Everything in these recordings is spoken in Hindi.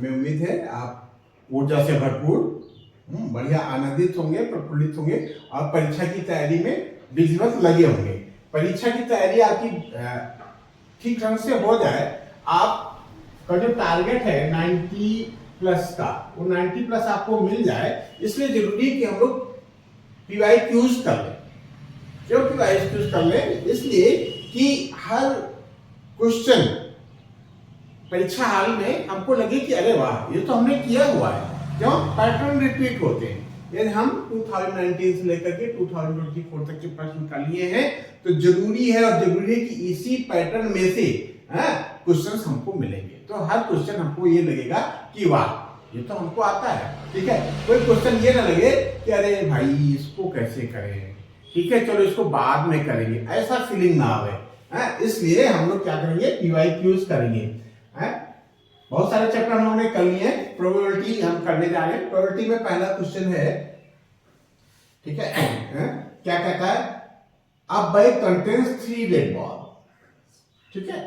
हमें उम्मीद है आप ऊर्जा से भरपूर बढ़िया आनंदित होंगे, प्रफुल्लित होंगे और परीक्षा की तैयारी में विधिवत लगे होंगे। परीक्षा की तैयारी आपकी ठीक ढंग से हो जाए, आपका जो टारगेट है 90 प्लस का, वो 90 प्लस आपको मिल जाए। इसलिए जरूरी है कि हम लोग PYQs कर लें। क्यों PYQs कर लें? इसलिए कि हर क्वेश्चन परीक्षा हाल में हमको लगे कि अरे वाह, ये तो हमने किया हुआ है। क्यों? पैटर्न रिपीट होते हैं। यदि हम 2019 से लेकर के 2024 तक के प्रश्न कर लिए हैं तो जरूरी है कि इसी पैटर्न में से क्वेश्चंस हमको मिलेंगे। तो हर क्वेश्चन हमको ये लगेगा कि वाह, ये तो हमको आता है। ठीक है, कोई क्वेश्चन ये ना लगे कि अरे भाई इसको कैसे करें, ठीक है चलो इसको बाद में करेंगे, ऐसा फीलिंग ना आवे। इसलिए हम लोग क्या करेंगे, PYQs करेंगे। बहुत सारे चैप्टर हम लोगों ने कर लिए हैं। प्रोबेबिलिटी हम करने जा रहे हैं। प्रोबेबिलिटी में पहला क्वेश्चन है, ठीक है, क्या कहता है, अ बैग कंटेन्स 3 रेड बॉल। ठीक है,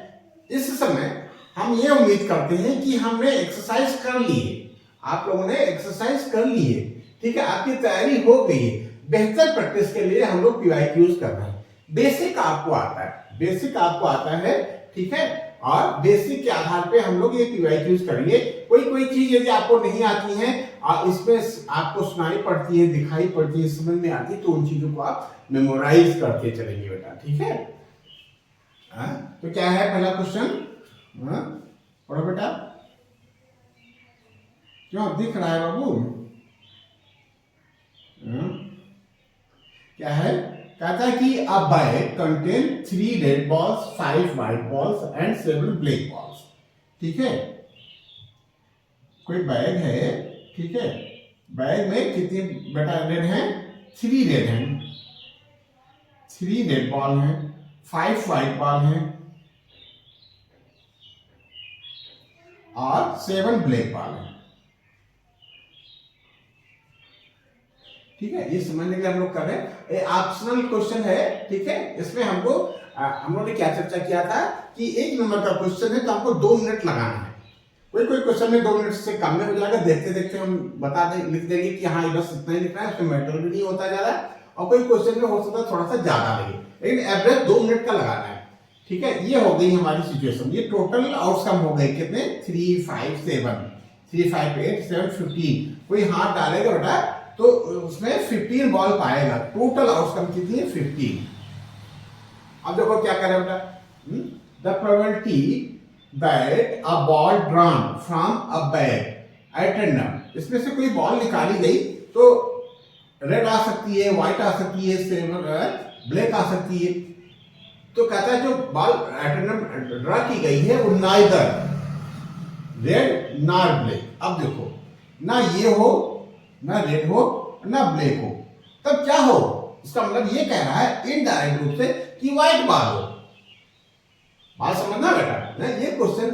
इस समय हम ये उम्मीद करते हैं कि हमने एक्सरसाइज कर ली है, आप लोगों ने एक्सरसाइज कर ली है, ठीक है, आपकी तैयारी हो गई है। बेहतर प्रैक्टिस के लिए हम लोग PYQs कर रहे हैं। बेसिक आपको आता है, बेसिक आपको आता है, ठीक है, और बेसिक के आधार पे हम लोग ये PYQs करेंगे। कोई चीज यदि आपको नहीं आती है और इसमें आपको सुनाई पड़ती है, दिखाई पड़ती है, समझ में आती है, तो उन चीजों को आप मेमोराइज करके चलेंगे बेटा। ठीक है, तो क्या है पहला क्वेश्चन, पढ़ो बेटा। क्यों दिख रहा है बाबू? क्या है? कहता है कि अ bag contain 3 red balls, 5 white balls and 7 black balls. ठीक है, कोई बैग है, ठीक है, बैग में कितनी बेटा रेड है? 3 रेड हैं, 3 रेड बॉल हैं, 5 व्हाइट बॉल हैं और 7 ब्लैक बॉल हैं। ठीक है, ये समझने के लिए हम लोग कर रहे हैं। ये ऑप्शनल क्वेश्चन है। ठीक है, इसमें हमको हम लोगों ने क्या चर्चा किया था कि 1 नंबर का क्वेश्चन है तो हमको 2 मिनट लगाना है। कोई क्वेश्चन में 2 मिनट से कम में हो जाएगा, देखते देखते हम बता दें, लिख देंगे कि हाँ बस इतना ही लिखना है, उसमें मैटर भी नहीं होता ज्यादा। और कोई क्वेश्चन में हो सकता है थोड़ा सा ज्यादा लगे, लेकिन एवरेज 2 मिनट का लगाना है। ठीक है, ये हो गई हमारी सिचुएशन। ये टोटल आउटकम हो गए कितने? 3, 5, 7, 3, 5, 8, 7, 15। कोई हाथ डालेगा बेटा तो उसमें 15 बॉल पाएगा। टोटल आउटकम कितनी है? 15। अब देखो क्या करें बेटा, the probability that a ball drawn from a bag at random, इसमें से कोई बॉल निकाली गई तो रेड आ सकती है, व्हाइट आ सकती है, ब्लैक आ सकती है। तो कहता है जो बॉल एट रैंडम ड्रॉ की गई है वो नाइदर रेड नॉर ब्लैक। अब देखो, ना ये हो, ना रेड हो, ना ब्लैक हो, तब क्या हो? इसका मतलब ये कह रहा है इनडायरेक्ट रूप से कि व्हाइट बॉल हो। बात समझना बेटा, ये क्वेश्चन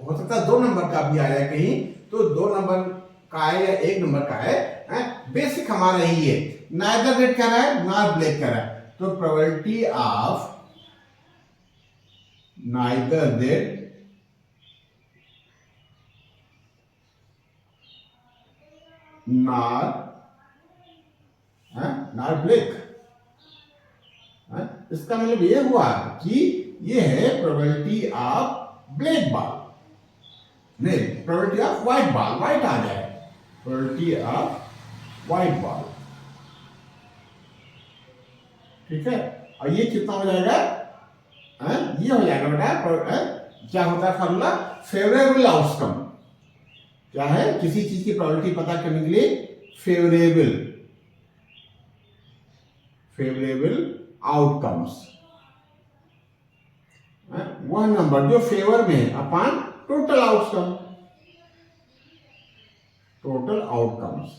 हो सकता है 2 नंबर का भी आया कहीं, तो 2 नंबर का है या 1 नंबर का है। बेसिक हमारा यही है, नाइदर रेड कह रहा है, नॉर ब्लैक कह रहा है, तो probability of neither red nor black, इसका मतलब ये हुआ कि ये है प्रोबेबिलिटी ऑफ ब्लैक बॉल, नहीं probability of white ball, white आ जाए, प्रोबेबिलिटी ऑफ व्हाइट बॉल। ठीक है, और ये कितना हो जाएगा? ये हो जाएगा बेटा, क्या होता है फॉर्मूला? Favourable outcome. क्या है? किसी चीज की प्रोबेबिलिटी पता करने के लिए फेवरेबल आउटकम्स, वह नंबर जो फेवर में है upon total outcome, total outcomes.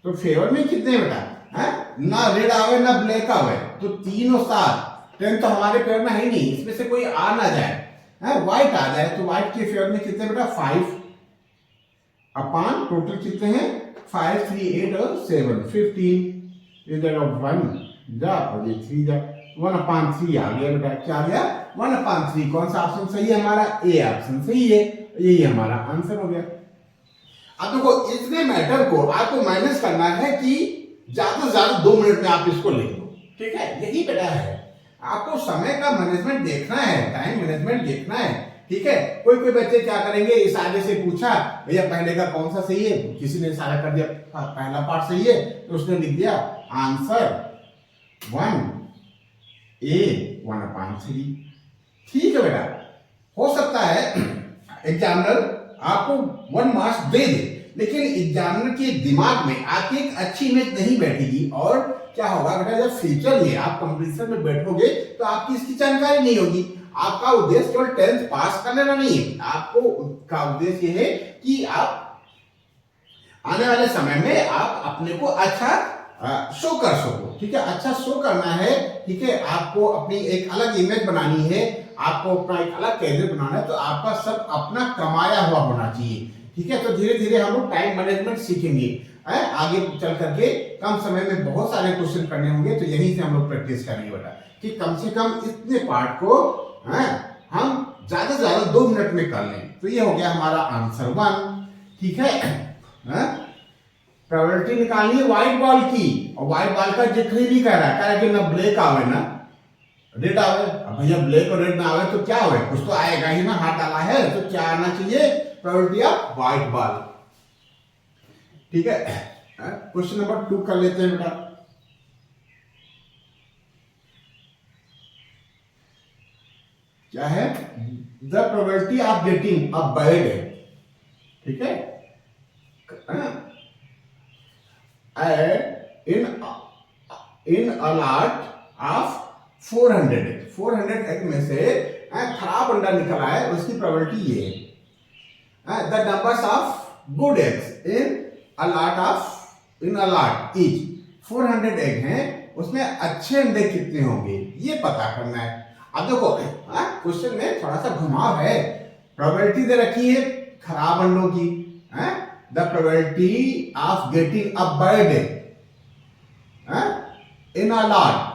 तो फेवर में कितने बेटा? ना रेड आवे ना ब्लैक आवे, तो 3 और 7, 10 तो हमारे फेवर में है ही नहीं, इसमें से कोई आ ना जाए, व्हाइट आ जाए, तो व्हाइट के फेवर में कितने बेटा? 5 अपॉन टोटल कितने हैं? 5, 3, 8 और 7, 15। ये जगह 1 जा और ये 3 जा, 1/3 आ गया बेटा। क्या आ गया? 1/3। कौन सा ऑप्शन सही है हमारा? ए ऑप्शन सही है। यही हमारा आंसर हो गया। अब देखो इतने मैटर को आपको माइनस करना है कि ज्यादा से ज्यादा 2 मिनट में आप इसको लिख दो, ठीक है, यही बेटा है। आपको समय का मैनेजमेंट देखना है, टाइम मैनेजमेंट देखना है, ठीक है। कोई कोई बच्चे क्या करेंगे, इस आगे से पूछा भैया पहले का कौन सा सही है, किसी ने इशारा कर दिया पहला पार्ट सही है तो उसने लिख दिया आंसर 1A 1/3। ठीक है बेटा, हो सकता है एग्जामिनर आपको 1 मार्क्स दे दे, लेकिन एग्जामिनर के दिमाग में आपकी एक अच्छी इमेज नहीं बैठेगी और क्या होगा बेटा, जब फ्यूचर में आप कंपटीशन में बैठोगे तो आपकी इसकी जानकारी नहीं होगी। आपका उद्देश्य केवल 10th पास कर लेना नहीं है, आपको का उद्देश्य यह है कि आप आने वाले समय में आप अपने को अच्छा शो कर सको, ठीक है, अच्छा शो करना है, ठीक है। आपको अपनी एक अलग इमेज बनानी है, आपको अपना एक अलग कैरियर बनाना है, तो आपका सब अपना कमाया हुआ होना चाहिए, ठीक है। तो धीरे धीरे हम लोग टाइम मैनेजमेंट सीखेंगे, आगे चल करके कम समय में बहुत सारे क्वेश्चन करने होंगे, तो यहीं से हम लोग प्रैक्टिस करेंगे बेटा कि कम से कम इतने पार्ट को हम ज्यादा से ज्यादा 2 मिनट में कर लें। तो ये हो गया हमारा आंसर 1, ठीक है। प्रोबेबिलिटी निकालनी है व्हाइट बॉल की, और व्हाइट बॉल का जिक्र ही नहीं कर रहा है कि ना ब्लैक आवे ना रेड आवे। अब भैया ब्लैक और रेड ना आवे तो क्या आवे, कुछ तो आएगा ही ना, हाथ डाला है तो क्या आना चाहिए, प्रोबेबिलिटी ऑफ व्हाइट बॉल, ठीक है। क्वेश्चन नंबर 2 कर लेते हैं बेटा। क्या है, the probability of getting a bird, ठीक है, in a lot of 400 egg में से खराब अंडा निकला है, उसकी प्रोबेबिलिटी ये है। The numbers of good eggs in a lot is 400 egg हैं, उसमें अच्छे अंडे कितने होंगे ये पता करना है। अब देखो क्वेश्चन में थोड़ा सा घुमाव है, प्रोबेबिलिटी दे रखी है खराब अंडों की, the probability of getting a bird in a lot,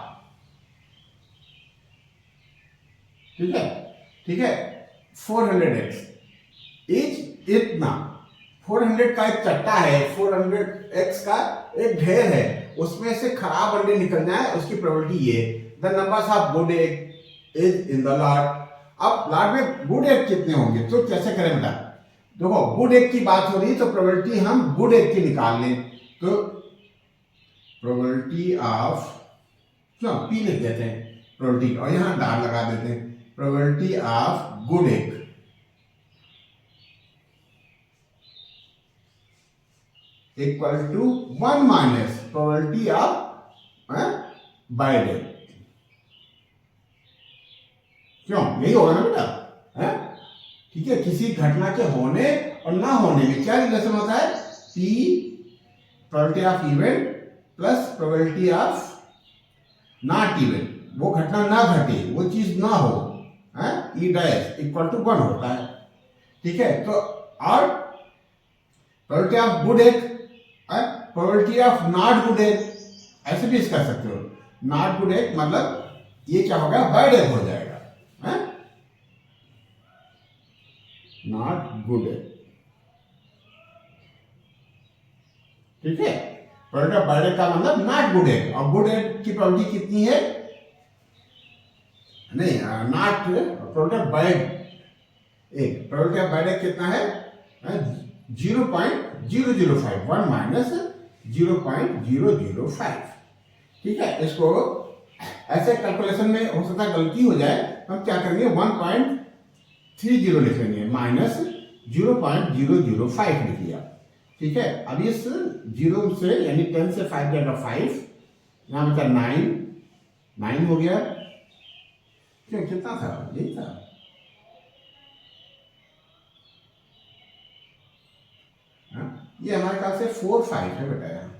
ठीक है 400 एक्स इज इतना, 400 का एक चट्टा है, 400 एक्स का एक ढेर है, उसमें से खराब अंडे निकलना है, उसकी प्रोबेबिलिटी ये। The numbers of good egg is in the lot. अब लॉट में गुड एग कितने होंगे, तो कैसे करें बेटा, देखो गुड एग की बात हो रही है तो प्रोबेबिलिटी हम गुड एग की निकाल लें, तो प्रोबेबिलिटी ऑफ क्यों पी लिख देते हैं प्रोबेबिलिटी, और यहां डाल लगा देते हैं, probability of good egg equal to 1 minus probability of bad egg. क्यों, यही होगा ना बेटा, ठीक है। किसी घटना के होने और ना होने में क्या रिलेशन होता है, P probability of event plus probability of not event, वो घटना ना घटे, वो चीज ना हो, ई डैश इक्वल टू 1 होता है, ठीक है। तो और probability of good egg, probability of not good egg, ऐसे भी कर सकते हो, नॉट गुड एग मतलब ये क्या होगा, बैड एग हो जाएगा, नॉट गुड एग, ठीक है। प्रोबेबिलिटी ऑफ बैड एग का मतलब नॉट गुड एग, और गुड एग की प्रोबेबिलिटी कितनी है, नहीं not probability of bad egg, probability of bad egg कितना है 0.005, 1 माइनस 0.005, ठीक है। इसको ऐसे कैलकुलेशन में हो सकता है गलती हो जाए, हम क्या करेंगे 1.30 लिखेंगे माइनस 0.005 लिख लिया, ठीक है। अब इस 0 से यानी 10 से 5 जाएगा 5, यहां बचा 9 हो गया, क्यों कितना था, यही था, ये हमारे ख्याल से 4 5 है बेटा यहाँ,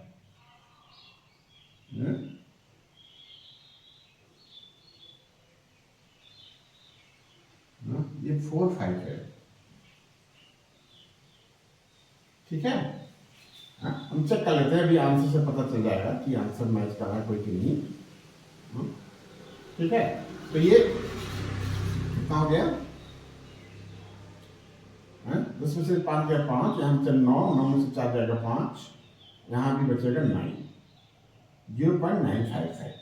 ये 4 5 है, ठीक है। हम चेक कर लेते हैं, अभी आंसर से पता चल जाएगा कि आंसर मैच कर रहा है कोई कि नहीं, ठीक है। तो ये कितना हो गया, इसमें से 5 गया 5, यहाँ से 9, 9 में से 4 जाएगा 5, यहाँ भी बचेगा 9, 0.955।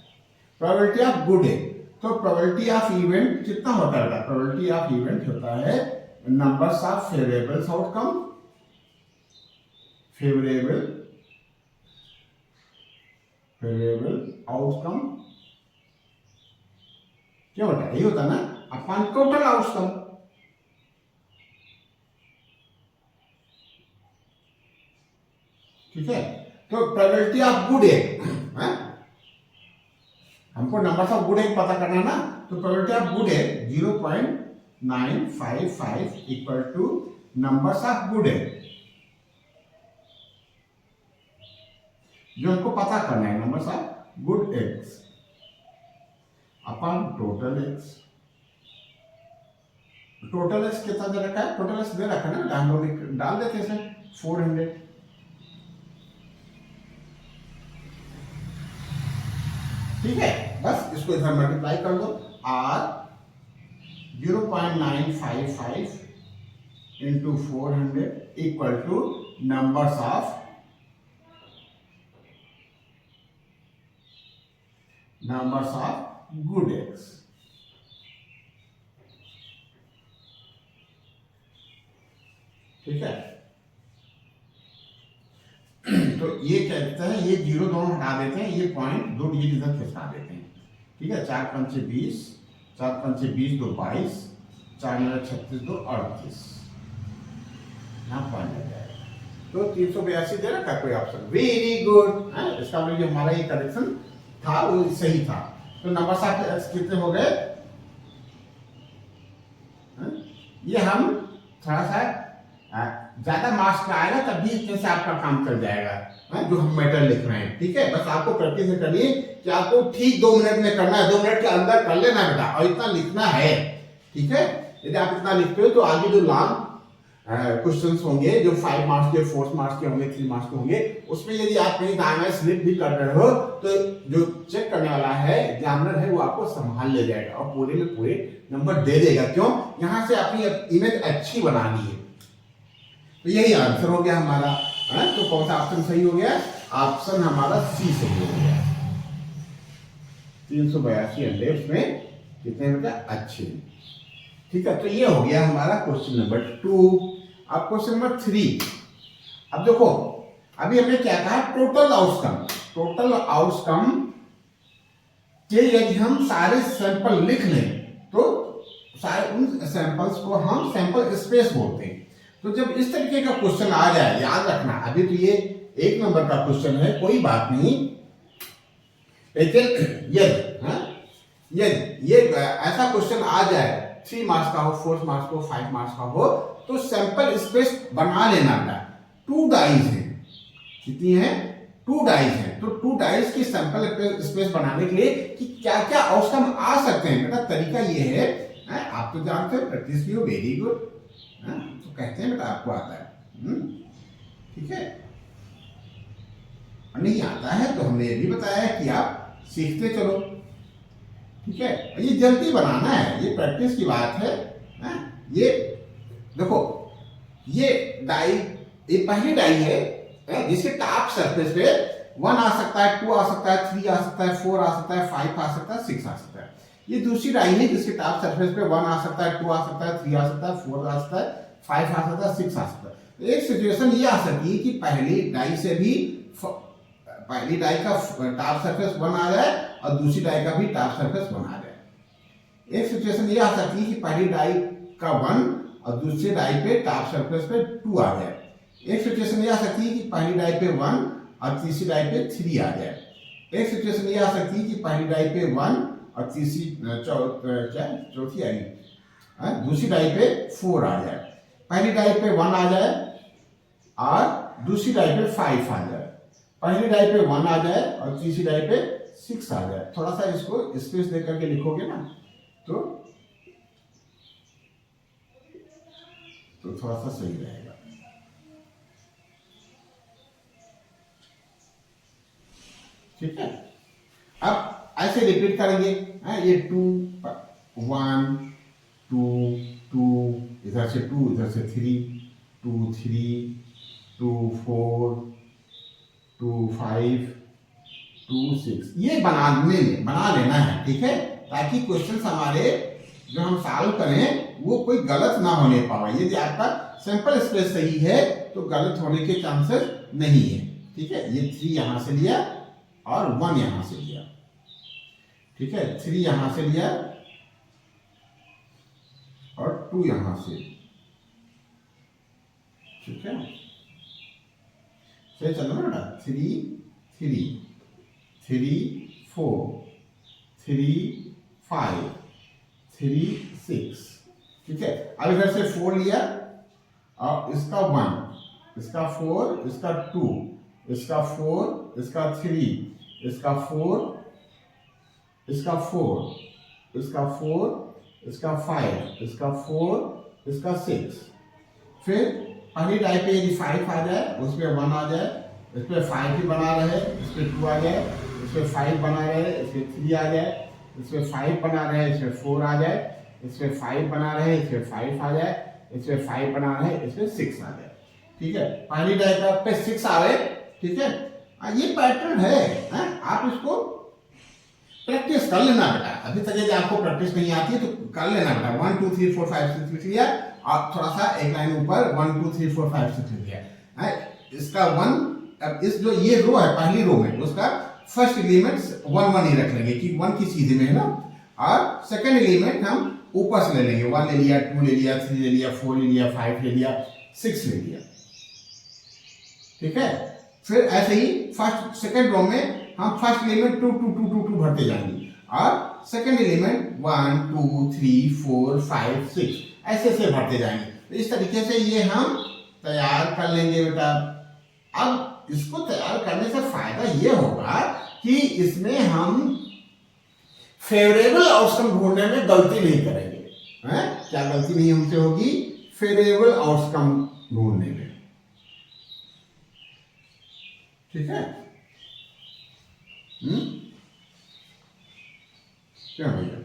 प्रोबेबिलिटी ऑफ गुड है, तो प्रोबेबिलिटी ऑफ इवेंट कितना होता है? प्रोबेबिलिटी ऑफ इवेंट होता है numbers of favourable outcome, favourable outcome क्या होता है? यही होता है ना, अपॉन टोटल आउटकम। ठीक है, तो प्रोबेबिलिटी ऑफ गुड एग, हमको नंबर्स ऑफ गुड एग पता करना ना, तो probability of good egg 0.955 equal to numbers of good egg, जो हमको पता करना है, numbers of good eggs upon total eggs. Total eggs कितना दे रखा है? टोटल एग्स दे रखा है ना, हम लोग डाल देते हैं 400। ठीक है, बस इसको इधर मल्टीप्लाई कर दो, r 0.955 into 400 equal to numbers of good eggs. ठीक है, तो ये कहते हैं, ये जीरो दोनों हटा देते हैं, ये पॉइंट 2 डिजिट इधर खिसका देते हैं। ठीक है, 4 पंचे 20, 4 पंचे 20, 2 22, 4 9 36, 2 38, यहाँ पॉइंट लग जाएगा। तो 382 दे रखा कोई ऑप्शन, वेरी गुड है। इसका मतलब हमारा ये करेक्शन था, वो सही था। तो नंबर ऑफ कितने हो गए? ये हम थोड़ा सा ज्यादा मार्क्स का आएगा तभी इसमें से आपका काम चल जाएगा, जो हम मैटर लिख रहे हैं। ठीक है, बस आपको प्रैक्टिस करनी है कि आपको ठीक 2 मिनट में करना है, 2 मिनट के अंदर कर लेना बेटा, और इतना लिखना है। ठीक है, यदि आप इतना लिखते हो तो आगे जो लॉन्ग क्वेश्चंस होंगे, जो 5 मार्क्स के, 4 मार्क्स के होंगे, 3 मार्क्स के होंगे, उसमें यदि आप कहीं दाएं स्लिप भी कर रहे हो तो जो चेक करने वाला है, एग्जामिनर है, वो आपको संभाल ले जाएगा और पूरे में पूरे नंबर दे देगा। क्यों? यहां से अपनी इमेज अच्छी बनानी है। तो यही आंसर हो गया हमारा। तो कौन सा ऑप्शन सही हो गया? ऑप्शन हमारा सी सही हो गया। 382 अंडे उसमें कितने बेटा? अच्छे। ठीक है, तो ये हो गया हमारा क्वेश्चन नंबर 2। अब क्वेश्चन नंबर 3। अब देखो, अभी हमने क्या कहा? Total outcome. टोटल आउटकम के यदि हम सारे सैंपल लिख लें तो सारे उन सैंपल्स को हम सैंपल स्पेस बोलते हैं। तो जब इस तरीके का क्वेश्चन आ जाए, याद रखना, अभी तो ये 1 नंबर का क्वेश्चन है, कोई बात नहीं, लेकिन ये ऐसा क्वेश्चन आ जाए, 3 मार्क्स का हो, 4 मार्क्स का हो, 5 मार्क्स का हो, तो सैंपल स्पेस बना लेना है। 2 डाइज है, कितनी है? 2 डाइज है। तो 2 डाइज की सैंपल स्पेस बनाने के लिए कि क्या क्या आउटकम आ सकते हैं बेटा, तरीका ये है, आप तो जानते हो, प्रैक्टिस किया, वेरी गुड। तो कहते हैं बेटा आपको आता है। ठीक है, नहीं आता है तो हमने ये भी बताया कि आप सीखते चलो। ठीक है, ये जल्दी बनाना है, ये प्रैक्टिस की बात है। ये देखो, ये डाई, ये पहली डाई है जिसके टॉप सरफेस पे 1 आ सकता है, 2 आ सकता है, 3 आ सकता है, 4 आ सकता है, 5 आ सकता है, 6 आ सकता है। ये दूसरी डाई है जिसके टॉप सरफेस पे 1 आ सकता है, 2 आ सकता है, 3 आ सकता है, 4 आ सकता है, 5 आ सकता है, 6 आ सकता है। एक सिचुएशन ये आ सकती है कि पहली डाई से भी, पहली डाई का टॉप सरफेस 1 आ जाए और दूसरी डाई का भी टॉप सरफेस 1 आ जाए। एक सिचुएशन ये आ सकती है कि पहली डाई का 1 और दूसरी डाई पे टॉप सरफेस पे 2 आ जाए। एक सिचुएशन ये आ सकती है कि पहली डाई पे 1 और तीसरी डाई पे 3 आ जाए। एक सिचुएशन ये आ सकती है कि पहली डाई पे 1 और तीसरी चौथी आई, दूसरी डाई पे 4 आ जाए। पहली डाई पे 1 आ जाए और दूसरी डाई पे 5 आ जाए। पहली डाई पे 1 आ जाए और तीसरी डाई पे 6 आ जाए। थोड़ा सा इसको स्पेस दे करके लिखोगे ना तो थोड़ा सा सही रहेगा। ठीक है, अब ऐसे रिपीट करेंगे। ये 2 1 2 2, इधर से 2, इधर से 3, 2 3 2 4 2 5 2 6 ये बना लेना है, ठीक है, ताकि क्वेश्चन हमारे जो हम सॉल्व करें वो कोई गलत ना होने पाए। यदि आपका सैंपल स्पेस सही है तो गलत होने के चांसेस नहीं है, ठीक है। ये 3 यहां से लिया और 1 यहां से लिया, ठीक है, 3 यहां से लिया और 2 यहां से, ठीक है, सही चल रहा है बेटा। 3 3 3 4 3 5 3 6, ठीक है। अब इधर से 4 लिया और इसका 1, इसका 4, इसका 2, इसका 4, इसका 3, इसका 4, इसका 4, इसका 4, इसका 5, इसका 4, इसका 6। फिर पहली टाइप पे यदि 5 आ जाए, उस पर 1 आ जाए, इस पर 5 भी बना रहे, इस पर 2 आ जाए, इस पर 5 बना रहे, इस पर 3 आ जाए, इस पर 5 बना रहे, इस पर 4 आ जाए, इस पर 5 बना रहे, इस पर 5 आ जाए, इस पर 5 बना रहे, इस पर 6 आ जाए, ठीक है। पहली डायग्राम पे 6 आवे, ठीक है। ये पैटर्न है, आप इसको प्रैक्टिस कर लेना बेटा। अभी तक यदि आपको प्रैक्टिस नहीं आती है तो कर लेना बेटा। 1 2 3 4 5 6 लिख लिया और थोड़ा सा एक लाइन ऊपर 1 2 3 4 5 6 लिख लिया। इसका 1, अब इस जो ये रो है पहली रो में उसका फर्स्ट एलिमेंट 1 1 ही रख लेंगे कि 1 की सीधी में है ना, और सेकंड एलिमेंट हम ऊपर से ले लेंगे। 1 ले लिया, 2 ले लिया, 3 ले लिया, 4 ले लिया, 5 ले लिया, 6 ले लिया, ठीक है। फिर ऐसे ही फर्स्ट सेकंड रो में हम फर्स्ट एलिमेंट 2 2 2 2 2 भरते जाएंगे और सेकंड एलिमेंट 1 2 3 4 5 6 ऐसे ऐसे भरते जाएंगे। तो इस तरीके से ये हम तैयार कर लेंगे बेटा। अब इसको तैयार करने से फायदा ये होगा कि इसमें हम फेवरेबल आउटकम ढूंढने में गलती नहीं करेंगे, हैं? क्या गलती नहीं हमसे होगी? फेवरेबल आउटकम ढूंढने में, ठीक है। क्या भैया?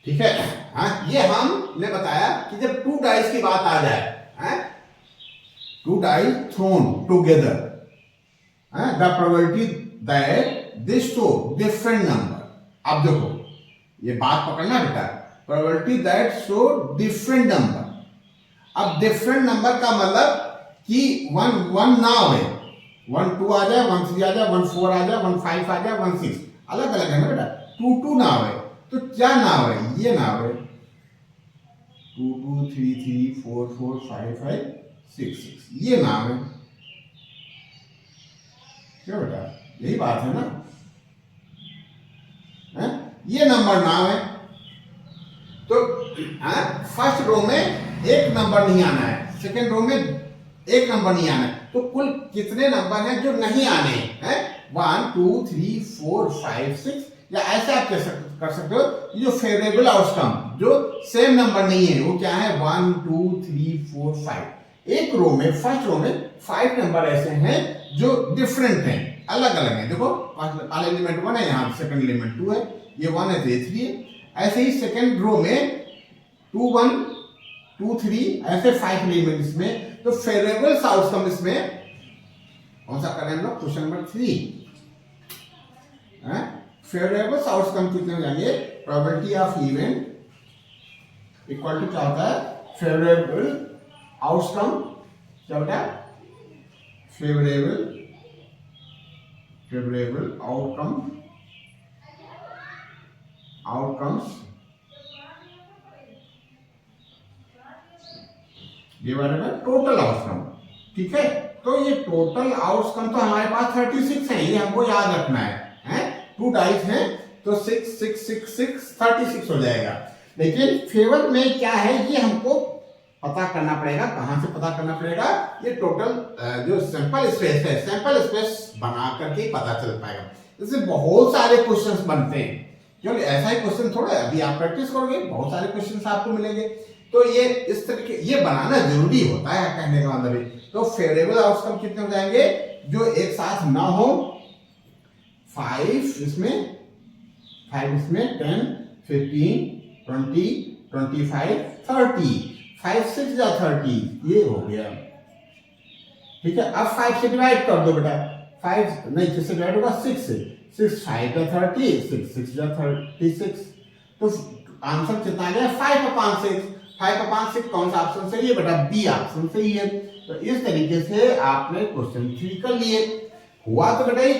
ठीक है। हाँ, ये हमने बताया कि जब 2 डाइस की बात आ जाए, 2 dice thrown together, the probability that this show different number. अब देखो ये बात पकड़ना बेटा, probability that show different number. अब डिफरेंट नंबर का मतलब कि 1 1 ना आवे, 1 2 आ जाए, 1 3 आ जाए, 1 4 आ जाए, 1 5 आ जाए, 1 6 अलग अलग है ना बेटा। 2 2 ना आवे तो क्या ना आवे? ये ना आवे 2 2 3 3 4 4 5 5 6 6 ये ना आवे। क्या बेटा? यही बात है ना, ये नंबर ना आवे तो फर्स्ट रो में एक नंबर नहीं आना है, सेकंड रो में एक नंबर नहीं आना है, तो कुल कितने नंबर हैं जो नहीं आने हैं? 1 2 3 4 5 6, या ऐसे आप कर सकते हो जो फेवरेबल आउटकम जो सेम नंबर नहीं है वो क्या है? 1 2 3 4 5। एक रो में फर्स्ट रो में 5 नंबर ऐसे हैं जो डिफरेंट हैं, अलग अलग हैं। देखो पहला एलिमेंट 1 है, यहाँ सेकंड एलिमेंट 2 है, ये 1 है तो ये 3 है। ऐसे ही सेकंड रो में 2 1 2 3 ऐसे 5 एलिमेंट इसमें, तो फेवरेबल आउटकम इसमें कौन सा करें हम लोग? क्वेश्चन नंबर 3, फेवरेबल आउटकम कितने हो जाएंगे? Probability of event equal to क्या होता है? फेवरेबल आउटकम, क्या होता है? Favourable outcomes divided by total outcome, ठीक है। तो ये टोटल आउटकम तो हमारे पास 36 है, ये हमको याद रखना है। 2 डाइस हैं तो 6 6 6 6 36 हो जाएगा। लेकिन फेवर में क्या है ये हमको पता करना पड़ेगा। कहां से पता करना पड़ेगा? ये टोटल जो सैंपल स्पेस है, सैंपल स्पेस बना करके पता चल पाएगा। इससे बहुत सारे क्वेश्चंस बनते हैं, क्योंकि ऐसा ही क्वेश्चन थोड़ा है, अभी आप प्रैक्टिस करोगे बहुत सारे क्वेश्चंस आपको मिलेंगे। तो ये इस तरीके ये बनाना जरूरी होता है, कहने का मतलब। तो फेवरेबल आउटकम कितने हो जाएंगे? जो एक साथ ना हो 5 इसमें, 5 इसमें, 10, 15, 20, 25, 30, 5 6 या 30, ये हो गया। ठीक है, अब 5 से डिवाइड कर दो बेटा, 5 नहीं, किससे डिवाइड होगा, 6 से, 6 5 या 30, 6 6 या 36, तो आंसर कितना आ गया, 5/6। 5/6 कौन सा ऑप्शन सही है बेटा, बी ऑप्शन सही है। तो इस तरीके से आपने क्वेश्चन 3 कर लिए। हुआ तो बेटा ये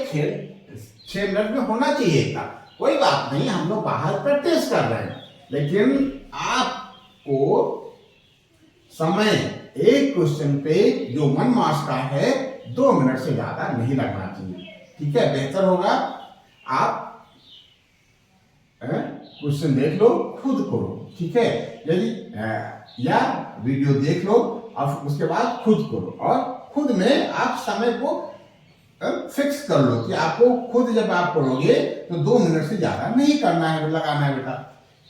6 मिनट में होना चाहिए था, कोई बात नहीं, हम लोग बाहर प्रैक्टिस कर रहे हैं, लेकिन आपको समय एक क्वेश्चन पे जो 1 मार्क्स का है 2 मिनट से ज्यादा नहीं लगना चाहिए। ठीक है, बेहतर होगा आप क्वेश्चन देख लो, खुद करो। ठीक है, यदि या वीडियो देख लो और उसके बाद खुद करो, और खुद में आप समय को फिक्स कर लो कि आपको खुद जब आप करोगे तो 2 मिनट से ज्यादा नहीं करना है, लगाना है बेटा।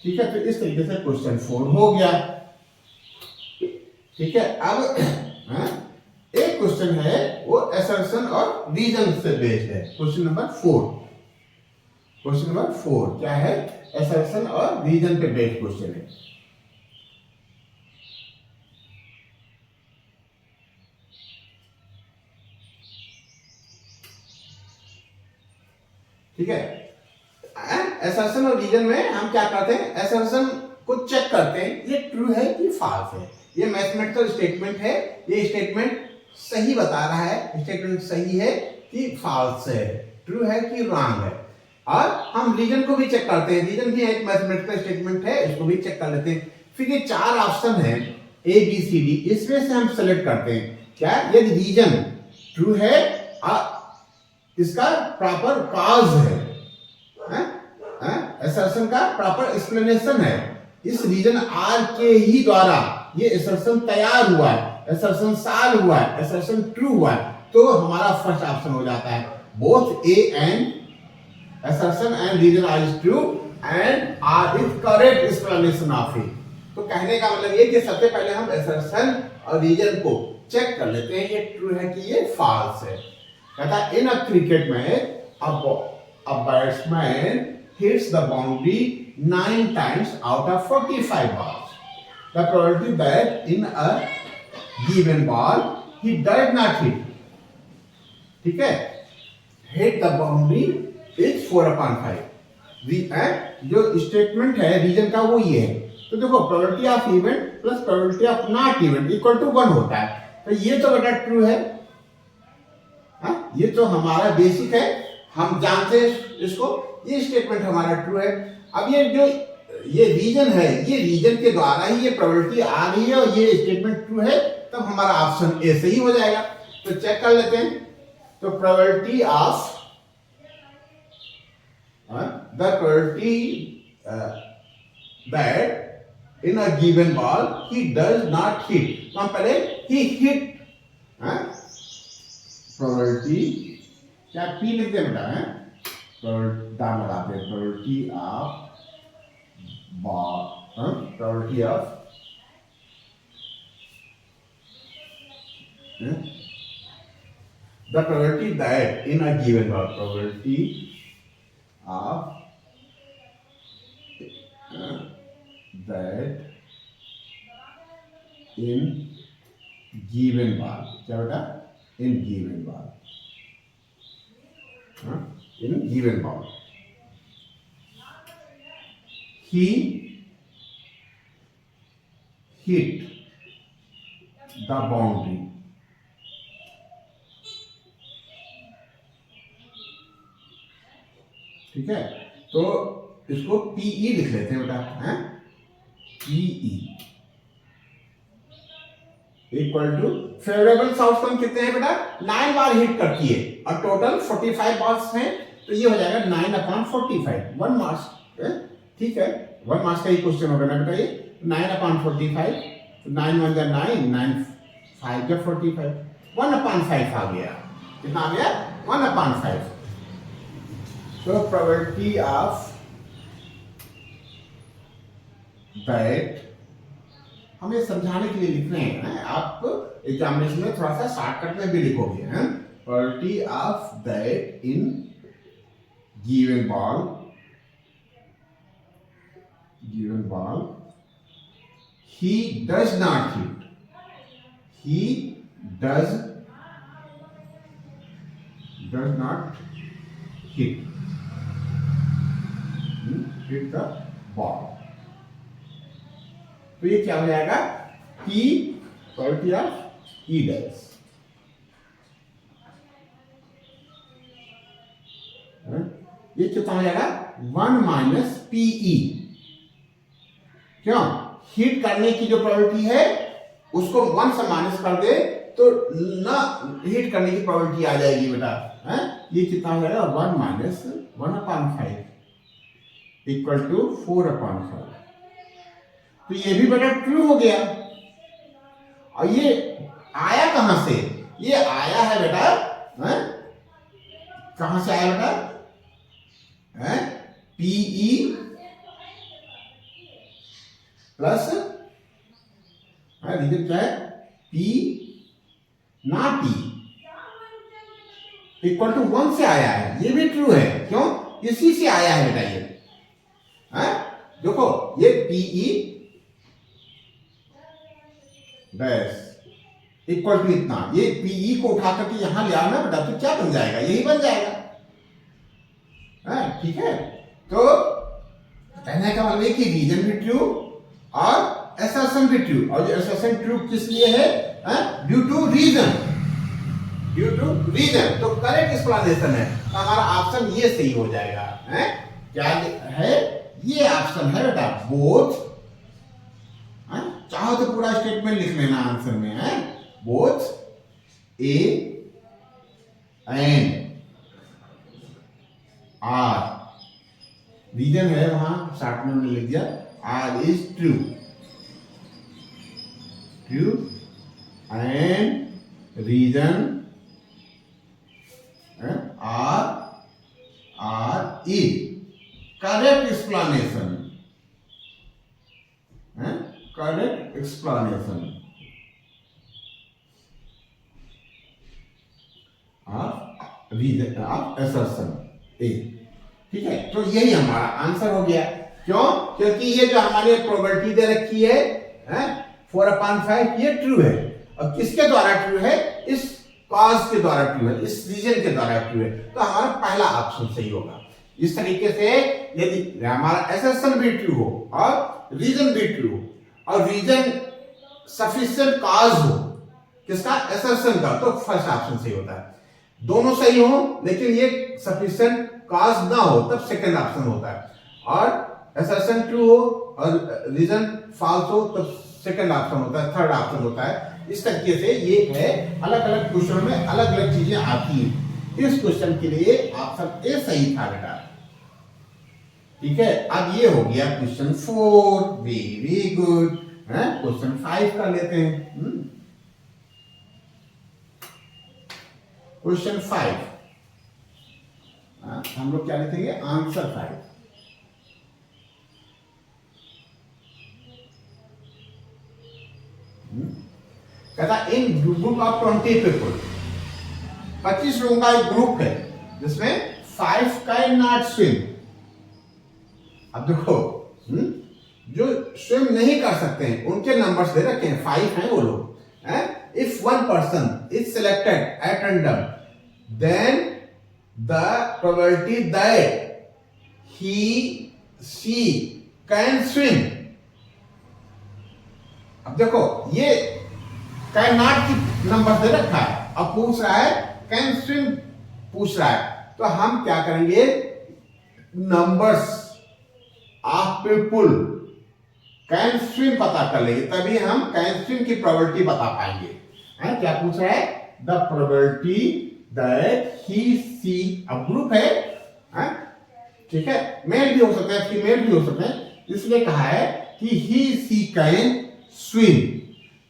ठीक है, तो इस तरीके से क्वेश्चन 4 हो गया। ठीक है, अब एक क्वेश्चन है वो असर्शन और रीजन से बेस्ड है। क्वेश्चन नंबर 4, क्वेश्चन नंबर 4 क्या है, असर्शन और रीजन पे बेस्ड क्वेश्चन है। ठीक है, असर्शन और रीजन में हम क्या करते हैं, असर्शन को चेक करते हैं ये ट्रू है कि फॉल्स है। ये मैथमेटिकल स्टेटमेंट है, ये स्टेटमेंट सही बता रहा है, स्टेटमेंट सही है कि फॉल्स है, ट्रू है कि रॉन्ग है। और हम रीजन को भी चेक करते हैं, रीजन भी एक मैथमेटिकल स्टेटमेंट है, इसको भी चेक कर लेते हैं। फिर ये 4 ऑप्शन है ए बी सी डी, इसमें से हम सेलेक्ट करते हैं क्या, यदि रीजन ट्रू है इसका प्रॉपर कॉज है, असर्शन का प्रॉपर एक्सप्लेनेशन है, इस रीजन आर के ही द्वारा ये असर्शन तैयार हुआ है, असर्शन सॉल्व हुआ है, असर्शन ट्रू हुआ है, तो हमारा फर्स्ट ऑप्शन हो जाता है, both A and assertion and reason are true and are is correct explanation of it। तो कहने का मतलब ये कि सबसे पहले हम assertion और reason को चेक कर लेते हैं, ये ट्रू है कि ये false है। कहता है in a cricket match a batsman hits the boundary 9 times out of 45 balls, the probability that in a given ball he does not hit, ठीक है, hit the boundary इज 4/5। जो स्टेटमेंट है रीजन का वो ये है। तो देखो probability of event plus probability of not event equal to 1 होता है, तो ये तो बेटा ट्रू है। ये तो हमारा बेसिक है, हम जानते हैं इसको, ये स्टेटमेंट हमारा ट्रू है। अब ये जो ये रीजन है, ये रीजन के द्वारा ही ये प्रोबेबिलिटी आ रही है और ये स्टेटमेंट ट्रू है, तब हमारा ऑप्शन ए सही हो जाएगा। तो चेक कर लेते हैं। तो probability of the probability that in a given ball he does not hit, तो हम पहले he hit, probability क्या p लिख दे बेटा, दाम लगाते हैं, probability of ball, probability of the probability that in a given ball, probability of that in given ball, क्या बेटा, in given ball, in given ball he hit the boundary, ठीक है, तो इसको पीई लिख लेते हैं बेटा, P E equal to favourable outcome कितने हैं बेटा, 9 बार हिट करती है और टोटल 45 बॉल्स हैं, तो ये हो जाएगा 9/45, 1 मार्क्स। ठीक है, 1 मार्क्स का ही क्वेश्चन होगा ना बेटा, ये 9/45, 9 1 जा 9, 9 5 जा 45, 1/5 आ गया, कितना आ गया, 1/5। So probability of that, हम ये समझाने के लिए लिख रहे हैं, आप एग्जामिनेशन में थोड़ा सा शॉर्टकट में भी लिखोगे, probability of that in given ball, he does not hit. He does not hit the ball. तो ये क्या हो जाएगा? He, quality of he does. ये कितना हो जाएगा? 1 माइनस PE. क्यों? हिट करने की जो प्रोबेबिलिटी है उसको 1 से माइनस कर दे तो ना हिट करने की प्रोबेबिलिटी आ जाएगी बेटा. ये कितना हो जाएगा? 1 माइनस 1/5 इक्वल टू 4/5. तो ये भी बेटा ट्रू हो गया. और ये आया कहां से? ये आया है बेटा, कहां से आया बेटा? PE प्लस रीजन क्या है? P ना T इक्वल टू 1 से आया है. ये भी ट्रू है. क्यों? इसी से आया है बेटा. ये देखो, ये PE डैश इक्वल टू इतना. ये PE को उठा करके यहां ले आना बेटा, तो क्या बन जाएगा? यही बन जाएगा. ठीक है. तो कहने का मतलब है कि रीजन भी ट्रू और असर्शन भी ट्रू. और जो असर्शन ट्रू किस लिए है? Due to reason. तो करेक्ट एक्सप्लेनेशन है. तो हमारा ऑप्शन ये सही हो जाएगा. क्या है? ये ऑप्शन है बेटा, बोथ. चाहो तो पूरा स्टेटमेंट लिख लेना आंसर में. Both A and R. Reason है वहां शॉर्ट में लिख दिया, R is true and reason R is correct explanation. Correct explanation of reason of assertion A. ठीक है. तो यही हमारा आंसर हो गया. क्यों? क्योंकि ये जो हमारी प्रोबेबिलिटी दे रखी है 4/5, ये ट्रू है. और किसके द्वारा ट्रू है? इस कॉज के द्वारा ट्रू है, इस रीजन के द्वारा ट्रू है. तो हमारा पहला ऑप्शन सही होगा. इस तरीके से यदि हमारा असर्शन भी ट्रू हो और रीजन भी ट्रू हो और रीजन सफिशिएंट कॉज हो किसका? असर्शन का, तो फर्स्ट ऑप्शन सही होता है. दोनों सही हो लेकिन ये सफिशिएंट कॉज ना हो तब सेकंड ऑप्शन होता है. और असर्शन ट्रू हो और रीजन फॉल्स हो तब सेकंड ऑप्शन होता है, थर्ड ऑप्शन होता है. इस तरीके से ये है. अलग अलग क्वेश्चन में अलग अलग चीजें आती हैं. इस क्वेश्चन के लिए ऑप्शन ए सही था बेटा. ठीक है. अब ये हो गया क्वेश्चन 4. Very good. क्वेश्चन 5 कर लेते हैं. क्वेश्चन 5 हम लोग क्या लिखेंगे? आंसर 5. कहता इन ग्रुप ऑफ 20 पीपल, 25 लोगों का एक ग्रुप है जिसमें 5 कैन नॉट स्विम. अब देखो, जो स्विम नहीं कर सकते हैं उनके नंबर्स दे रखे हैं. 5 हैं वो लोग. If one person is selected at random then the probability that he she can swim. अब देखो, ये कैन नॉट की नंबर दे रखा है. अब पूछ रहा है कैन स्विम पूछ रहा है. तो हम क्या करेंगे? Numbers of people can swim पता कर लेंगे, तभी हम कैन स्विम की प्रोबेबिलिटी बता पाएंगे. क्या पूछ रहा है? द प्रोबेबिलिटी दैट ही सी. अब ग्रुप है, ठीक है. मेल भी हो सकता है, फीमेल भी हो सकते हैं. इसलिए कहा है कि ही सी कैन स्विम.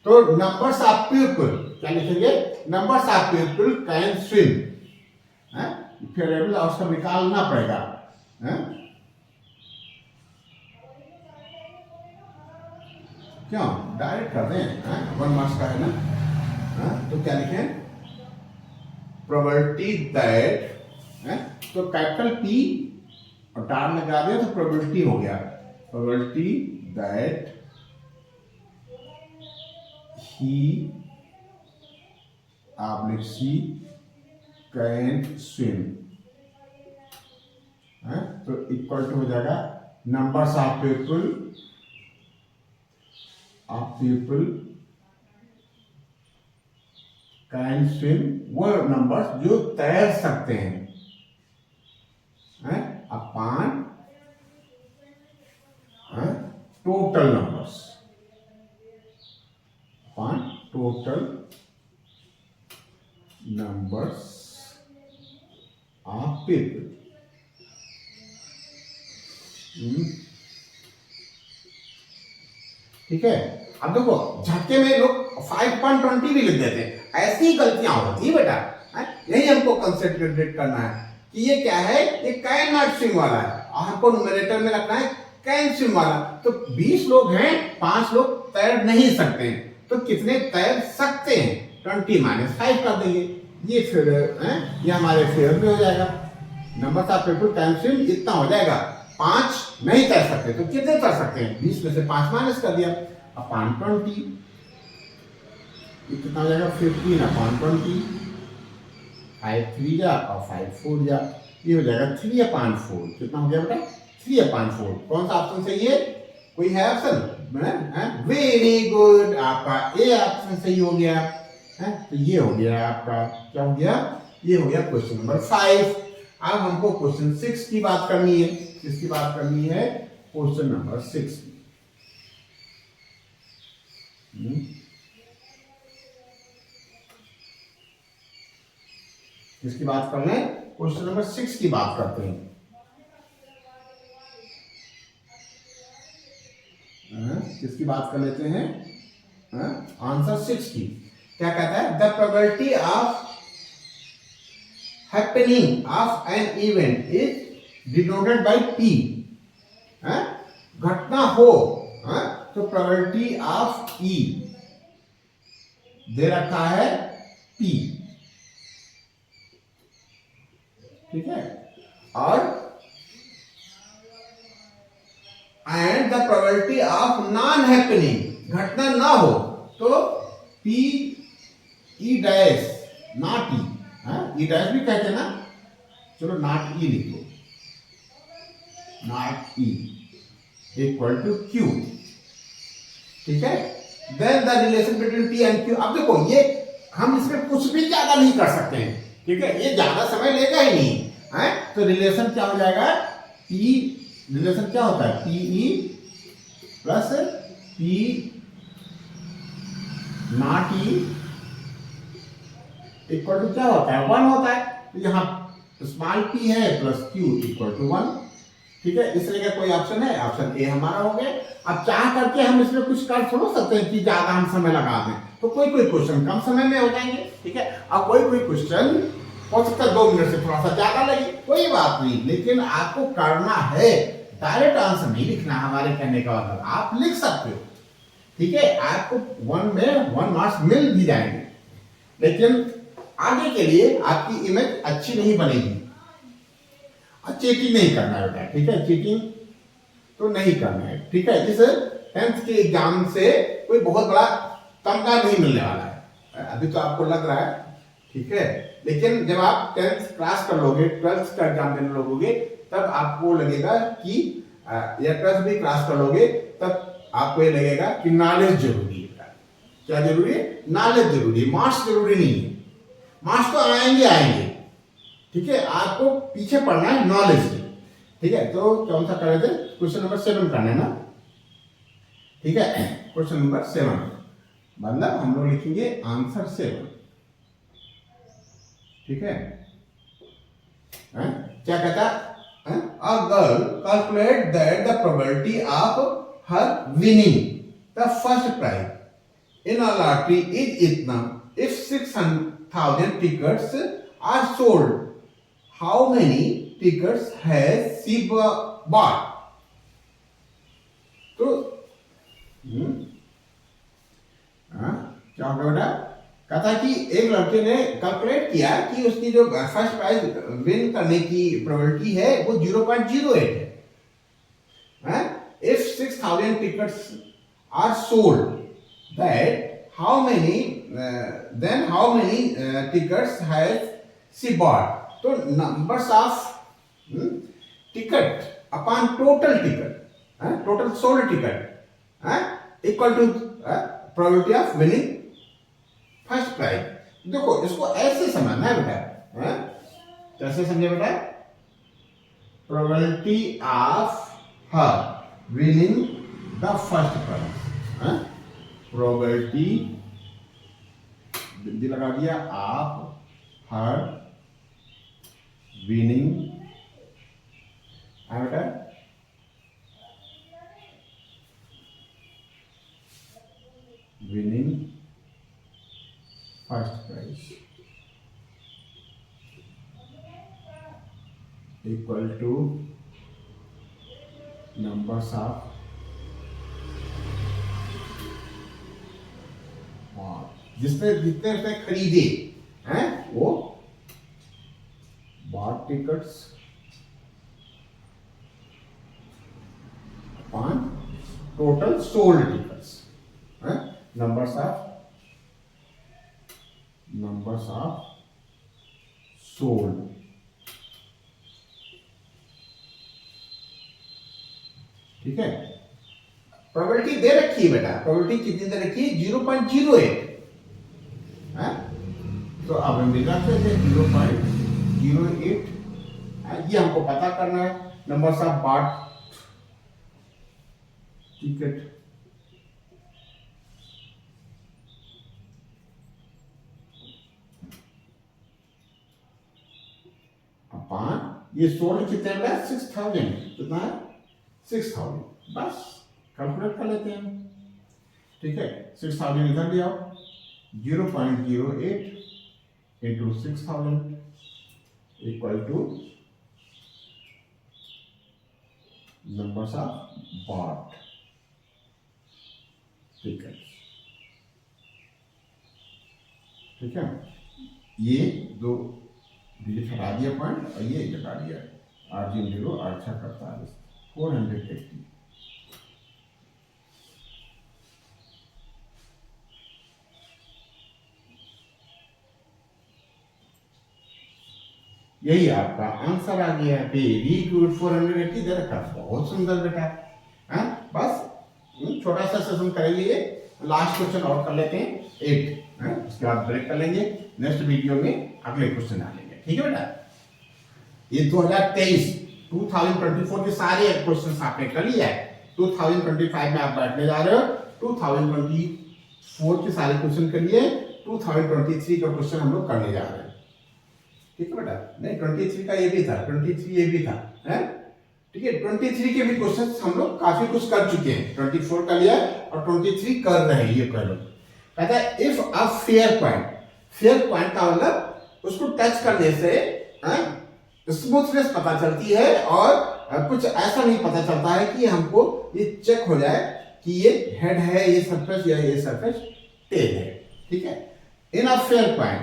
तो नंबर्स ऑफ पीपल क्या लिखेंगे? Numbers of people can swim. फिर उसका निकालना पड़ेगा. क्यों? डायरेक्ट कर दें. 1 मार्क्स का है ना. तो क्या लिखें? प्रोबेबिलिटी दैट तो कैपिटल पी और टार लगा दिया तो प्रोबेबिलिटी हो गया, probability that he oblique she can swim, तो इक्वल टू हो जाएगा numbers of people can swim, वो नंबर्स जो तैर सकते हैं, upon total numbers, upon total numbers of people. ठीक है, अब देखो झटके में लोग 5.20 भी लिख देते हैं, ऐसी गलतियां होती है बेटा, यही हमको कंसंट्रेट करना है कि ये क्या है, ये कैन नॉट स्विम वाला है, हमको न्यूमरेटर में रखना है कैन स्विम वाला। तो 20 लोग हैं, 5 लोग तैर नहीं सकते हैं, तो कितने तैर सकते हैं, 20 - 5 कर देंगे, ये फिर ये हमारे फेवर में हो जाएगा। Number of people can swim इतना हो जाएगा, 5 नहीं तैर सकते तो कितने तैर सकते हैं, 20 में से 5 माइनस कर दिया, अपॉन 20, ये कितना हो जाएगा 15 अपॉन 20, 5 3 जा और 5 4 जा, ये हो जाएगा 3 अपॉन 4, कितना हो गया बेटा 3 अपॉन 4। कौन सा ऑप्शन सही है, कोई है ऑप्शन, वेरी गुड, आपका ए ऑप्शन सही हो गया है। तो ये हो गया आपका, क्या हो गया, ये हो गया क्वेश्चन नंबर 5। अब हमको क्वेश्चन 6 की बात करनी है, किसकी बात करनी है, क्वेश्चन नंबर 6 की। किसकी बात कर रहे हैं, क्वेश्चन नंबर 6 की बात करते हैं। किसकी बात कर लेते हैं, आंसर 6 की। क्या कहता है, the probability of happening of an event is denoted by P, घटना हो, तो प्रोबेबिलिटी ऑफ ई दे रखा है पी, ठीक है, और and the probability of non happening, घटना ना हो तो P E dash not E, E dash भी कहते हैं ना, चलो नॉट ई लिखो, not E equal to Q, ठीक है। Then the relation between P and Q, अब देखो ये हम इसमें कुछ भी ज्यादा नहीं कर सकते हैं, ठीक है, ये ज्यादा समय लेगा ही नहीं है, तो रिलेशन क्या हो जाएगा, पी रिलेशन क्या होता है, P E plus P not E equal to क्या होता है, 1 होता है, तो यहाँ स्मॉल पी है प्लस क्यू इक्वल टू 1, ठीक है। इसलिए का कोई ऑप्शन है, ऑप्शन ए हमारा हो गया। अब चाह करके हम इसमें कुछ कर थोड़ा सकते हैं कि ज्यादा हम समय लगा दें, तो कोई कोई क्वेश्चन कम समय में हो जाएंगे, ठीक है, और कोई कोई क्वेश्चन हो सकता है 2 मिनट से थोड़ा सा ज्यादा लगे, कोई बात नहीं, लेकिन आपको करना है, डायरेक्ट आंसर नहीं लिखना, हमारे कहने का मतलब आप लिख सकते हो, ठीक है, आपको 1 में 1 मार्क्स मिल भी जाएंगे, लेकिन आगे के लिए आपकी इमेज अच्छी नहीं बनेगी, चीटिंग नहीं करना है बेटा, ठीक है, चीटिंग तो नहीं करना है, ठीक है। इस 10th के एग्जाम से कोई बहुत बड़ा तमगा नहीं मिलने वाला है, अभी तो आपको लग रहा है, ठीक है, लेकिन जब आप 10th क्रॉस कर लोगे, 12th का एग्जाम देने लोगे, तब आपको लगेगा कि या 12th भी क्रॉस कर लोगे, तब आपको ये लगेगा कि नॉलेज जरूरी है। क्या जरूरी है, नॉलेज जरूरी है, मार्क्स जरूरी नहीं है, मार्क्स तो आएंगे, ठीक है, आपको पीछे पढ़ना है नॉलेज की, ठीक है। तो कौन सा कर रहे थे, क्वेश्चन नंबर 7 करना है ना, ठीक है, क्वेश्चन नंबर 7 मतलब हम लोग लिखेंगे आंसर 7, ठीक है। क्या कहता है, a girl calculate that the probability of her winning the first prize in a lottery is इतना if 6,000 tickets are sold, how many tickets has she bought. तो क्या होगा बेटा, कहता कि एक लड़के ने कैलकुलेट किया कि उसकी जो फर्स्ट प्राइज विन करने की प्रोबेबिलिटी है वो 0.08 है। If 6,000 tickets are sold, that how many tickets has she bought. तो numbers of ticket upon total ticket, total sold ticket equal to probability of winning first prize. देखो इसको ऐसे समझना है बेटा, कैसे समझे बेटा? Probability of her winning the first prize, probability बिंदी लगा दिया ऑफ हर विनिंग, बेटा winning first prize equal to numbers of जिसने जितने उसने खरीदे हैं वो bot tickets upon total sold tickets, numbers of sold. ठीक है, प्रोबेबिलिटी दे रखी है बेटा, प्रोबेबिलिटी कितनी दे रखी है? 0.08 है। तो अब हम लिख सकते हैं 0.08, ये हमको पता करना है। Numbers of bought ticket upon ये सोल्ड कितने है? 6,000। कितना है? 6,000। बस कैलकुलेट कर लेते हैं। ठीक है, 6,000 इधर ले आओ, 0.08 into 6,000 equal to numbers of bought ticket. ठीक है, ये दो डिजिट हटा दिया पॉइंट और ये हटा दिया, 8 0 8 6 48 480। यही आपका आंसर आ गया। वेरी गुड, 480 दे रखा, बहुत सुंदर बेटा। हाँ, बस छोटा सा सेशन करेंगे, लास्ट क्वेश्चन और कर लेते हैं 8, उसके बाद ब्रेक कर लेंगे। नेक्स्ट वीडियो में अगले क्वेश्चन आ लेंगे। ठीक है बेटा, ये 2024 के सारे क्वेश्चन आपने कर लिया है। 2025 में आप बैठने जा रहे हो, 2024 के सारे क्वेश्चन कर लिए, 2023 का क्वेश्चन हम लोग करने जा रहे हैं। ठीक है बेटा, नहीं 23 का ये भी था, 23 ये भी था, है? ठीक है, 23 के भी क्वेश्चन हम लोग काफी कुछ कर चुके हैं। 24 का लिया और 23 कर रहे हैं, ये कह लो। कहता है इफ अ फेयर पॉइंट का मतलब उसको टच करने से स्मूथनेस पता चलती है, और कुछ ऐसा नहीं पता चलता है कि हमको ये चेक हो जाए कि ये हेड है, ये सरफेस, या ये सरफेस टेल है। ठीक है, इन अ फेयर पॉइंट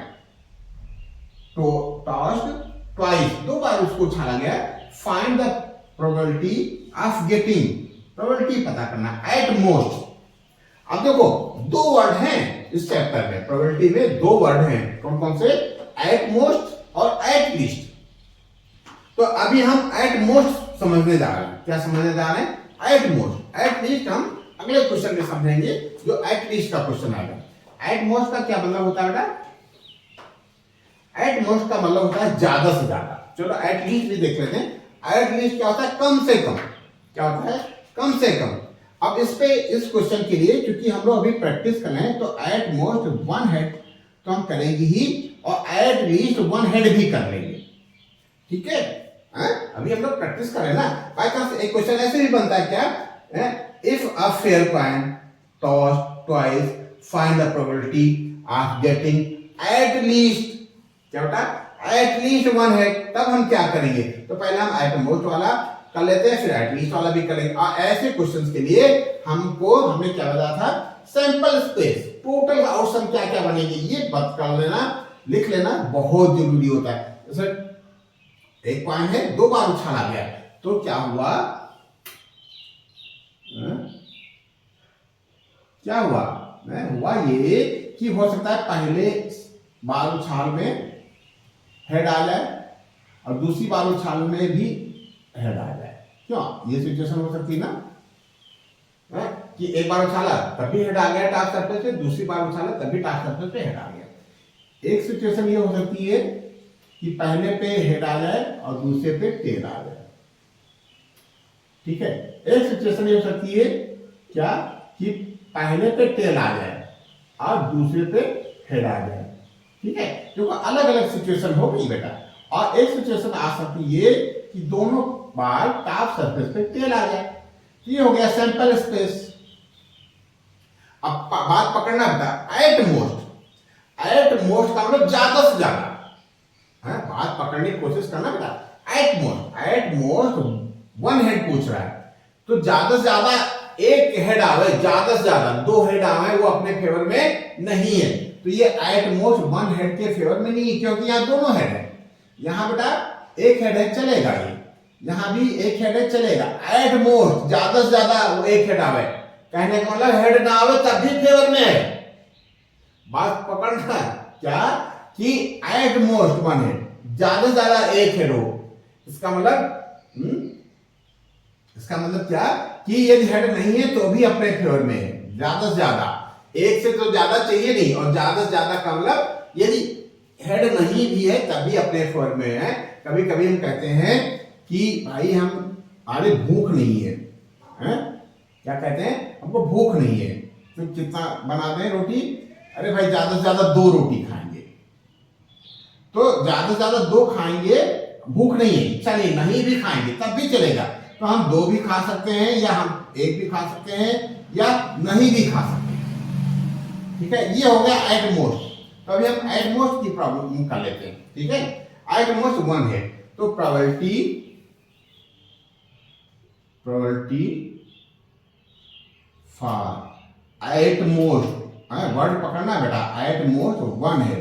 तो टॉस्ड ट्वाइस, 2 बार उसको उछाला गया। Find the probability of getting, probability पता करना एट मोस्ट। अब देखो 2 वर्ड हैं इस चैप्टर में, प्रोबेबिलिटी में 2 वर्ड हैं, कौन कौन से? एट मोस्ट और एट लीस्ट। तो अभी हम एट मोस्ट समझने जा रहे हैं। क्या समझने जा रहे हैं? At most. एट लीस्ट हम अगले क्वेश्चन में समझेंगे, जो एट लीस्ट का क्वेश्चन आएगा। एट मोस्ट का क्या मतलब होता है बेटा? एट मोस्ट का मतलब होता है ज्यादा से ज्यादा। चलो एट लीस्ट भी देख लेते हैं। एट लीस्ट क्या होता है? कम से कम। क्या होता है? कम से कम। अब इस क्वेश्चन के लिए क्योंकि हम लोग अभी प्रैक्टिस कर रहे हैं, तो एट मोस्ट 1 हेड तो हम करेंगे ही, और एट लीस्ट 1 हेड भी कर लेंगे। ठीक है, अभी हम लोग प्रैक्टिस कर रहे हैं ना। बाय चांस एक क्वेश्चन ऐसे भी बनता है क्या? If a fair coin tossed twice, find the probability of getting at least, क्या बेटा? At least 1 head. तब हम क्या करेंगे? तो पहले हम एट मोस्ट वाला कर लेते हैं, फिर एट लीस्ट वाला भी करेंगे। और ऐसे क्वेश्चंस के लिए हमने क्या बताया था? Sample space. टोटल आउटसम क्या क्या बनेगी ये बात कर लेना, लिख लेना, बहुत जरूरी होता है। जैसे एक पॉइंट है, 2 बार उछाला गया तो क्या हुआ, क्या हुआ, हुआ ये कि हो सकता है पहले बार उछाल में हेड आ जाए और दूसरी बार उछाल में भी हेड आ जाए। क्यों, ये सिचुएशन हो सकती है ना, कि एक बार उछाला तभी हेड आ गया टॉप सरफेस पे, दूसरी बार उछाला तभी टॉप सरफेस पे हेड आ गया। एक सिचुएशन ये हो सकती है कि पहले पे हेड आ जाए और दूसरे पे टेल आ जाए, ठीक है। एक सिचुएशन ये हो सकती है क्या, कि पहले पे टेल आ जाए और दूसरे पे हेड आ जाए, ठीक है। क्योंकि अलग अलग सिचुएशन हो गई बेटा। और एक सिचुएशन आ सकती है कि दोनों बार टॉप सरफेस पे टेल आ जाए, तो ये हो गया सैंपल स्पेस। अब बात पकड़ना बेटा, एट मोस्ट का मतलब ज्यादा से ज्यादा, बात पकड़ने की कोशिश करना बेटा। एट मोस्ट 1 हेड पूछ रहा है, तो ज्यादा से ज्यादा एक हेड आवे, ज्यादा से ज्यादा 2 हेड आवे, वो अपने फेवर में नहीं है। तो ये एट मोस्ट 1 हेड के फेवर में नहीं है, क्योंकि यहाँ दोनों हेड है। यहाँ बेटा एक हेड है चलेगा, ये यहाँ भी एक हेड है चलेगा। एट मोस्ट ज्यादा से ज्यादा वो एक हेड आवे, कहने का मतलब हेड ना आवे तब भी फेवर में है। बात पकड़ना क्या, कि एट मोस्ट 1 हेड, ज्यादा से ज्यादा एक हेड हो, इसका मतलब क्या, कि यदि हेड नहीं है तो भी अपने फेवर में है। ज्यादा से ज्यादा, एक से तो ज्यादा चाहिए नहीं, और ज्यादा से ज्यादा का मतलब यदि हेड नहीं भी है तभी अपने फेवर में है। कभी कभी हम कहते हैं कि भाई हम अरे भूख नहीं है, क्या कहते हैं, हमको भूख नहीं है, तो कितना बना दें रोटी, अरे भाई ज्यादा से ज्यादा 2 रोटी खाएंगे, तो ज्यादा से ज्यादा 2 खाएंगे, भूख नहीं है, चलिए नहीं भी खाएंगे तब भी चलेगा। तो हम 2 भी खा सकते हैं, या हम 1 भी खा सकते हैं, या नहीं भी खा सकते हैं, ठीक है। ये हो गया एट मोस्ट। तो अभी हम एट मोस्ट की प्रॉब्लम कर लेते हैं, ठीक है। एट मोस्ट 1 है, तो probability for at most, word पकड़ना बेटा, एट मोस्ट 1 है,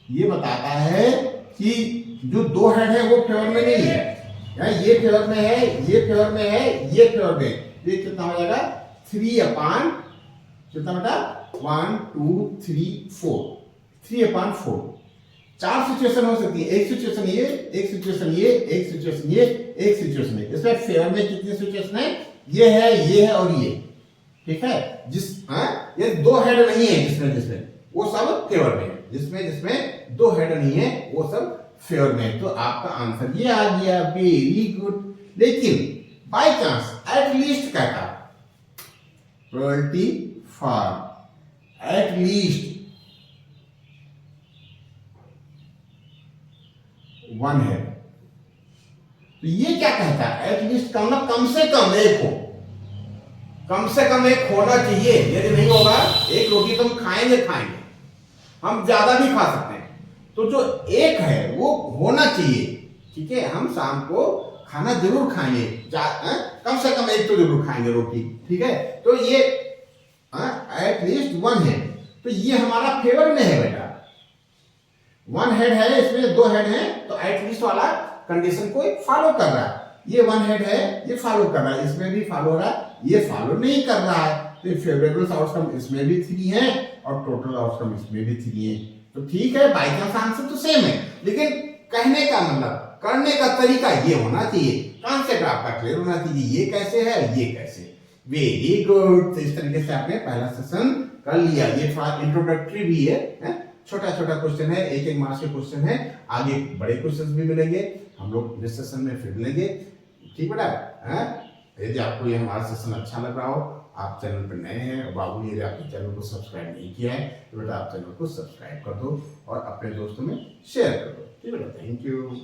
ये बताता है कि जो 2 हेड है वो फेवर में नहीं है, ये फेवर में है, ये फेवर में है, ये फेवर में, ये कितना हो जाएगा 3 अपॉन कितना बेटा 1 2 3 4, 3 अपॉन 4। 4 सिचुएशन हो सकती है, एक सिचुएशन ये, एक सिचुएशन ये, एक सिचुएशन ये, एक सिचुएशन ये। इसमें फेवर में कितनी सिचुएशन है, ये है और ये, ठीक है। ये 2 हेड नहीं है जिसमें वो सब फेवर में है, जिसमें 2 हेड नहीं है वो सब फेवर में। तो आपका आंसर ये आ गया, वेरी गुड। लेकिन बाय चांस एट लीस्ट कहता, प्रोबेबिलिटी फॉर एट लीस्ट 1 है, तो ये क्या कहता है, एट लीस्ट का मतलब कम से कम एक हो, कम से कम एक होना चाहिए। यदि नहीं होगा, एक रोटी तुम खाएंगे, हम ज्यादा भी खा सकते हैं, तो जो एक है वो होना चाहिए, ठीक है। हम शाम को खाना जरूर खाएंगे, कम से कम एक तो जरूर खाएंगे रोटी, ठीक है। तो ये एट लीस्ट 1 है, तो ये हमारा फेवर में है बेटा। 1 हेड है, इसमें 2 हेड है, तो एट लीस्ट वाला कंडीशन को फॉलो कर रहा है। ये 1 हेड है, ये फॉलो कर रहा है, इसमें भी फॉलो हो रहा है, ये फॉलो नहीं कर रहा है, तो फेवरेबल आउटकम इसमें भी 3 है और टोटल आउटकम इसमें भी 3 है। तो ठीक है, बाई चांस आंसर तो सेम है, लेकिन कहने का मतलब, करने का तरीका ये होना चाहिए, कॉन्सेप्ट आपका क्लियर होना चाहिए, ये कैसे है, ये कैसे। Very good. तो इस तरीके से आपने पहला सेशन कर लिया। ये थोड़ा इंट्रोडक्टरी भी है, छोटा छोटा क्वेश्चन है, एक मार्क्स के क्वेश्चन है, आगे बड़े क्वेश्चन भी मिलेंगे, हम लोग नेक्स्ट सेशन में फिर मिलेंगे, ठीक बेटा। यदि आपको ये हमारा सेशन अच्छा लग रहा हो, आप चैनल पर नए हैं और बाबू ने यदि आपके चैनल को सब्सक्राइब नहीं किया है, तो बेटा आप चैनल को सब्सक्राइब कर दो और अपने दोस्तों में शेयर कर दो, ठीक है बेटा। Thank you.